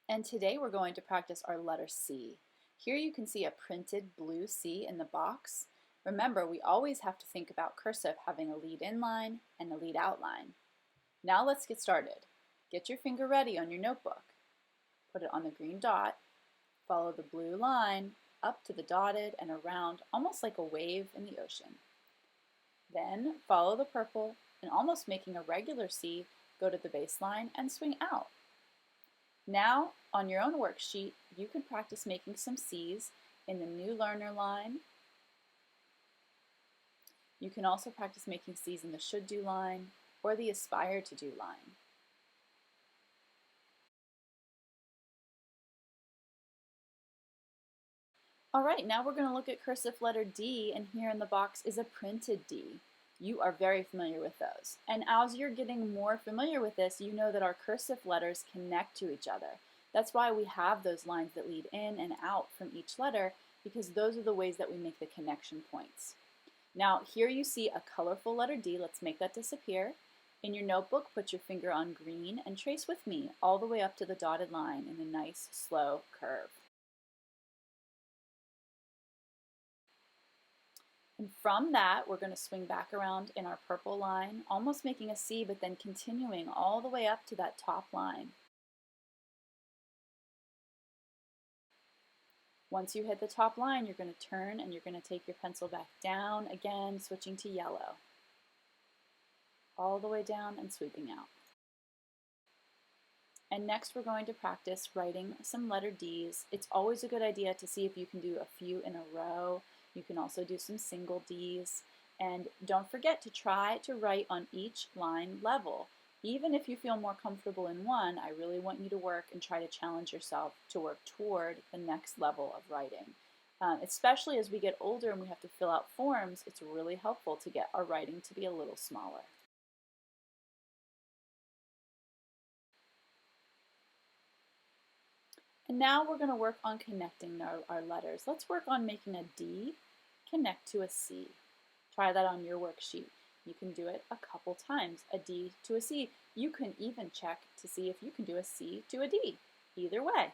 And today we're going to practice our letter C. Here you can see a printed blue C in the box. Remember, we always have to think about cursive having a lead in line and a lead out line. Now let's get started. Get your finger ready on your notebook. Put it on the green dot, follow the blue line up to the dotted and around, almost like a wave in the ocean. Then follow the purple and, almost making a regular C, go to the baseline and swing out. Now, on your own worksheet, you can practice making some C's in the new learner line. You can also practice making C's in the should do line or the aspire to do line. All right, now we're going to look at cursive letter D, and here in the box is a printed D. You are very familiar with those. And as you're getting more familiar with this, you know that our cursive letters connect to each other. That's why we have those lines that lead in and out from each letter, because those are the ways that we make the connection points. Now, here you see a colorful letter D. Let's make that disappear. In your notebook, put your finger on green and trace with me all the way up to the dotted line in a nice, slow curve. And from that, we're going to swing back around in our purple line, almost making a C, but then continuing all the way up to that top line. Once you hit the top line, you're going to turn and you're going to take your pencil back down again, switching to yellow. All the way down and sweeping out. And next we're going to practice writing some letter D's. It's always a good idea to see if you can do a few in a row. You can also do some single D's. And don't forget to try to write on each line level. Even if you feel more comfortable in one, I really want you to work and try to challenge yourself to work toward the next level of writing. Especially as we get older and we have to fill out forms, it's really helpful to get our writing to be a little smaller. And now we're going to work on connecting our letters. Let's work on making a D connect to a C. Try that on your worksheet. You can do it a couple times, a D to a C. You can even check to see if you can do a C to a D. Either way.